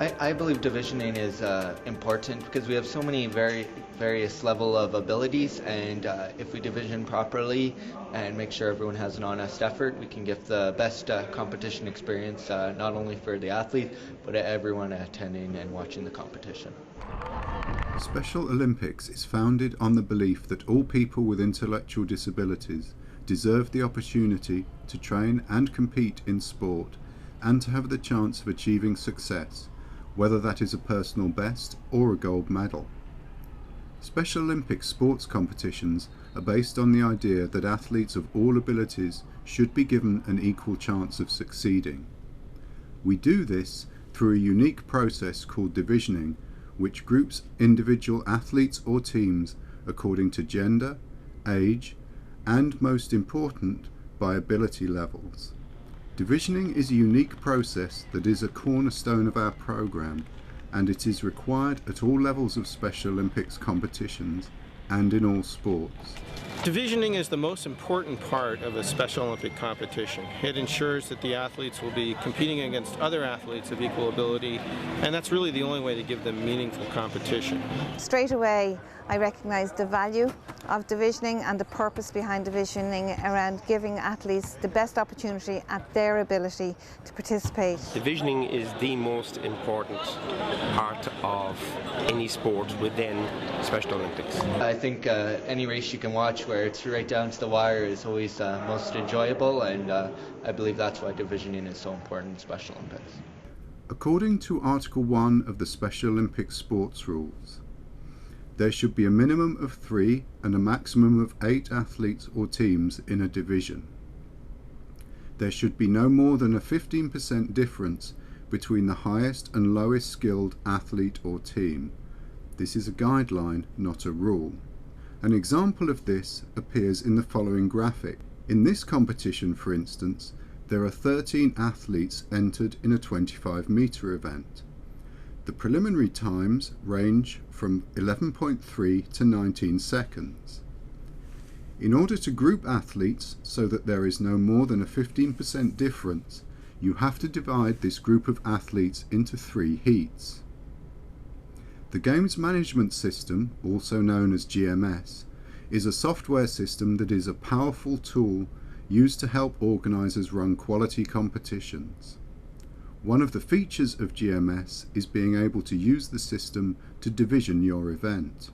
I believe divisioning is important because we have so many various level of abilities, and if we division properly and make sure everyone has an honest effort, we can give the best competition experience not only for the athlete but everyone attending and watching the competition. Special Olympics is founded on the belief that all people with intellectual disabilities deserve the opportunity to train and compete in sport and to have the chance of achieving success, whether that is a personal best or a gold medal. Special Olympics sports competitions are based on the idea that athletes of all abilities should be given an equal chance of succeeding. We do this through a unique process called divisioning, which groups individual athletes or teams according to gender, age, and most important, by ability levels. Divisioning is a unique process that is a cornerstone of our program, and it is required at all levels of Special Olympics competitions and in all sports. Divisioning is the most important part of a Special Olympic competition. It ensures that the athletes will be competing against other athletes of equal ability, and that's really the only way to give them meaningful competition. Straight away, I recognise the value of divisioning and the purpose behind divisioning around giving athletes the best opportunity at their ability to participate. Divisioning is the most important part of any sport within Special Olympics. I think any race you can watch where it's right down to the wire is always most enjoyable, and I believe that's why divisioning is so important in Special Olympics. According to Article 1 of the Special Olympics sports rules, there should be a minimum of 3 and a maximum of 8 athletes or teams in a division. There should be no more than a 15% difference between the highest and lowest skilled athlete or team. This is a guideline, not a rule. An example of this appears in the following graphic. In this competition, for instance, there are 13 athletes entered in a 25-metre event. The preliminary times range from 11.3 to 19 seconds. In order to group athletes so that there is no more than a 15% difference, you have to divide this group of athletes into 3 heats. The Games Management System, also known as GMS, is a software system that is a powerful tool used to help organisers run quality competitions. One of the features of GMS is being able to use the system to division your event.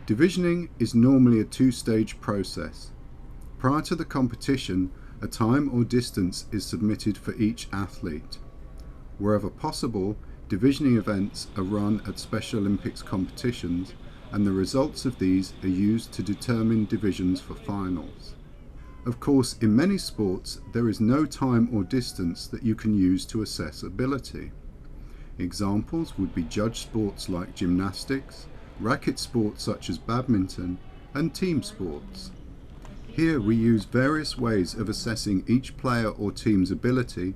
Divisioning is normally a 2-stage process. Prior to the competition, a time or distance is submitted for each athlete. Wherever possible, divisioning events are run at Special Olympics competitions, and the results of these are used to determine divisions for finals. Of course, in many sports, there is no time or distance that you can use to assess ability. Examples would be judge sports like gymnastics, racket sports such as badminton, and team sports. Here we use various ways of assessing each player or team's ability,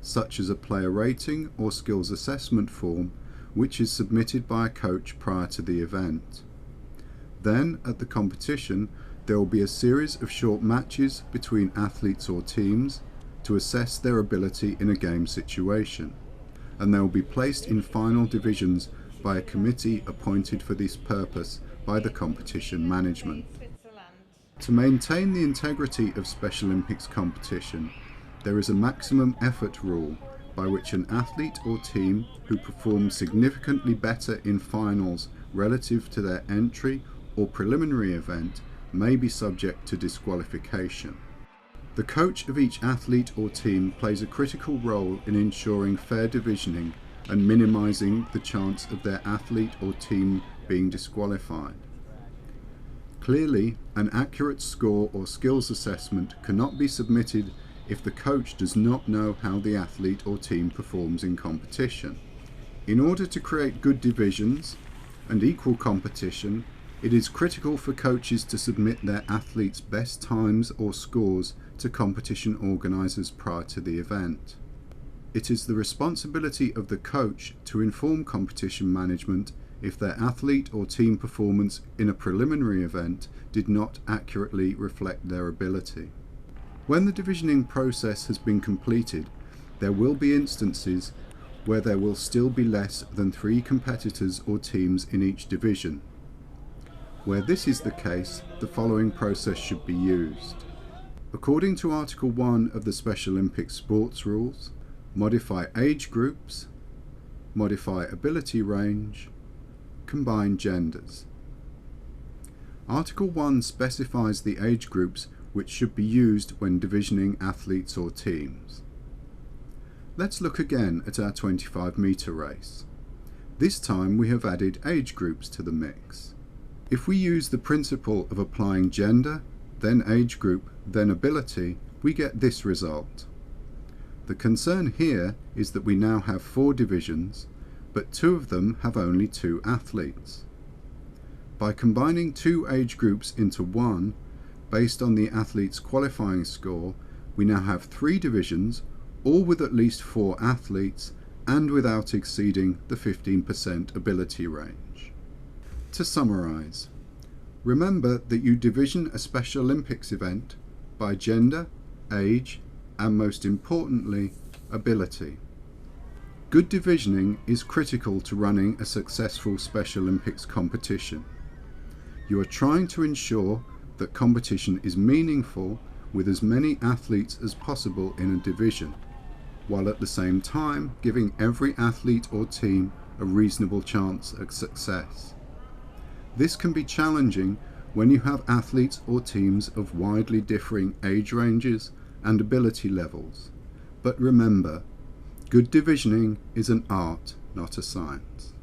such as a player rating or skills assessment form, which is submitted by a coach prior to the event. Then, at the competition, there will be a series of short matches between athletes or teams to assess their ability in a game situation, and they will be placed in final divisions by a committee appointed for this purpose by the competition management. To maintain the integrity of Special Olympics competition, there is a maximum effort rule by which an athlete or team who performs significantly better in finals relative to their entry or preliminary event may be subject to disqualification. The coach of each athlete or team plays a critical role in ensuring fair divisioning and minimizing the chance of their athlete or team being disqualified. Clearly, an accurate score or skills assessment cannot be submitted if the coach does not know how the athlete or team performs in competition. In order to create good divisions and equal competition, it is critical for coaches to submit their athletes' best times or scores to competition organisers prior to the event. It is the responsibility of the coach to inform competition management if their athlete or team performance in a preliminary event did not accurately reflect their ability. When the divisioning process has been completed, there will be instances where there will still be less than 3 competitors or teams in each division. Where this is the case, the following process should be used. According to Article 1 of the Special Olympics Sports Rules, modify age groups, modify ability range, combine genders. Article 1 specifies the age groups which should be used when divisioning athletes or teams. Let's look again at our 25-metre race. This time we have added age groups to the mix. If we use the principle of applying gender, then age group, then ability, we get this result. The concern here is that we now have 4 divisions, but 2 of them have only 2 athletes. By combining 2 age groups into one, based on the athlete's qualifying score, we now have 3 divisions, all with at least 4 athletes, and without exceeding the 15% ability range. To summarise, remember that you division a Special Olympics event by gender, age, and most importantly, ability. Good divisioning is critical to running a successful Special Olympics competition. You are trying to ensure that competition is meaningful with as many athletes as possible in a division, while at the same time giving every athlete or team a reasonable chance at success. This can be challenging when you have athletes or teams of widely differing age ranges and ability levels. But remember, good divisioning is an art, not a science.